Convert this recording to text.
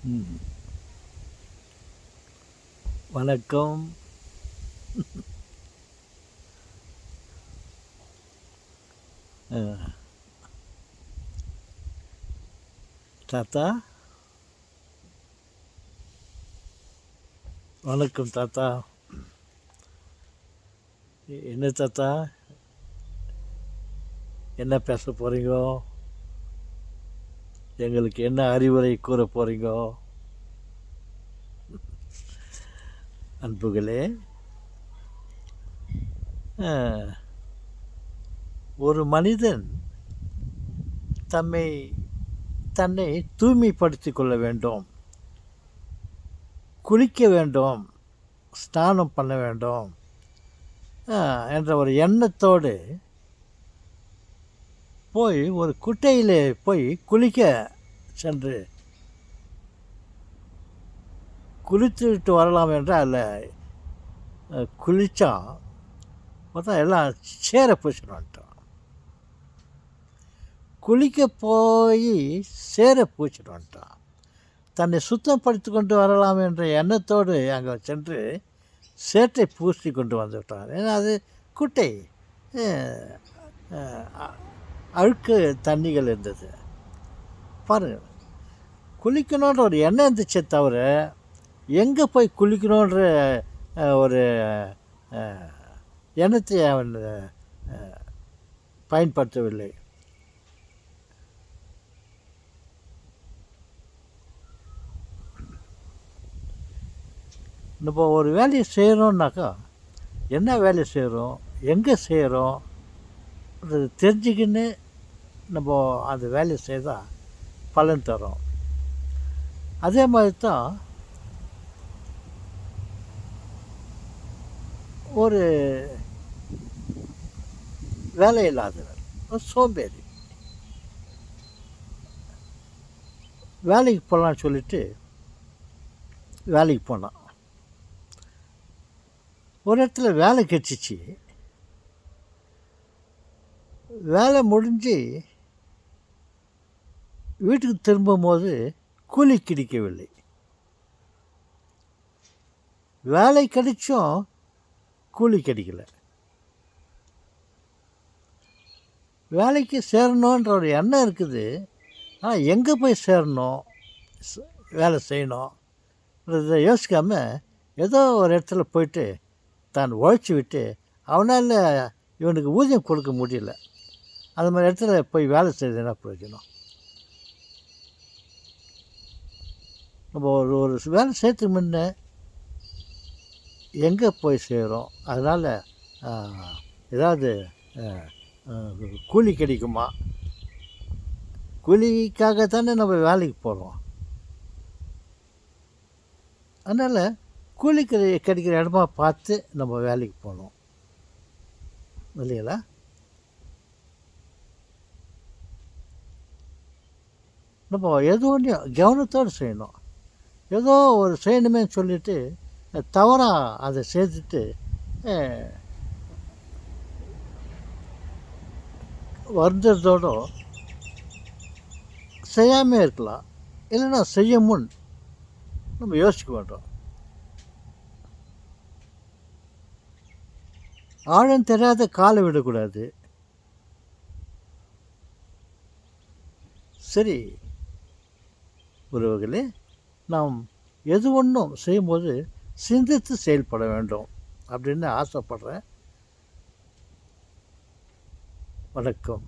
ம். வணக்கம். அ தாத்தா, வணக்கம் தாத்தா. என்ன தாத்தா, என்ன பேச போறீங்கோ? எங்களுக்கு என்ன அறிவுரை கூற போறீங்கோ? அன்புகளே, அ ஒரு மனிதன் தம்மை தன்னை தூய்மைப்படுத்திக் கொள்ள வேண்டும், குளிக்க வேண்டும், ஸ்நானம் பண்ண வேண்டும் என்ற ஒரு எண்ணத்தோடு போய் ஒரு குட்டையிலே போய் குளிக்க சென்று குளித்துவிட்டு வரலாம் என்றால் குளித்தான். பார்த்தா எல்லாம் சேர பூசின்னு வந்துட்டோம். குளிக்க போய் சேர பூச்சிட்டு வந்துட்டான். தன்னை சுத்தப்படுத்தி கொண்டு வரலாம் என்ற எண்ணத்தோடு அங்கே சென்று சேற்றை பூசி கொண்டு வந்து விட்டான். ஏன்னா அது குட்டை, அழுக்கு தண்ணிகள் இருந்தது. பாருங்கள், குளிக்கணுன்ற ஒரு எண்ணம் இருந்துச்சே தவிர எங்கே போய் குளிக்கணுன்ற ஒரு எண்ணத்தை அவன் பயன்படுத்தவில்லை. நம்ம ஒரு வேலையை செய்கிறோன்னாக்கா என்ன வேலை செய்கிறோம், எங்கே செய்கிறோம் தெரிஞ்சுக்கின்னு நம்ம அந்த வேலையை செய்தால் பலன் தரும். அதே மாதிரி தான் ஒரு வேலை இல்லாதவர், ஒரு சோம்பேறி, வேலைக்கு போகலான்னு சொல்லிட்டு வேலைக்கு போனான். ஒரு இடத்துல வேலை கிடச்சிச்சு. வேலை முடிஞ்சு வீட்டுக்கு திரும்பும்போது கூலி கிடைக்கவில்லை. வேலை கிடைச்சும் கூலி கிடைக்கல. வேலைக்கு சேரணுன்ற ஒரு எண்ணம் இருக்குது. ஆனால் எங்கே போய் சேரணும், வேலை செய்யணுன்றதை யோசிக்காமல் ஏதோ ஒரு இடத்துல போயிட்டு தான் உழைச்சி விட்டு அவனால் இவனுக்கு ஊதியம் கொடுக்க முடியல. அது மாதிரி இடத்துல போய் வேலை செய்கிறது என்ன பிரயோஜனம்? நம்ம ஒரு வேலை செய்யறதுக்கு முன்ன எங்கே போய் செய்கிறோம், அதனால் ஏதாவது கூலி கிடைக்குமா, கூலிக்காகத்தானே நம்ம வேலைக்கு போகிறோம். அதனால் கூலி கிடைக்கிற இடமா பார்த்து நம்ம வேலைக்கு போகணும், இல்லைங்களா? நம்ம எது ஒன்றையும் கவனத்தோடு செய்யணும். ஏதோ ஒரு செய்யணுமே சொல்லிவிட்டு தவறாக அதை செய்துட்டு வருந்ததோடு செய்யாமல் இருக்கலாம். இல்லைன்னா செய்ய முன் நம்ம யோசிக்க மாட்டோம். ஆழம் தெரியாத காலை விடக்கூடாது. சரி உறவுகளே, நாம் எது ஒன்றும் செய்யும்போது சிந்தித்து செயல்பட வேண்டும் அப்படின்னு ஆசைப்படுறேன். வணக்கம்.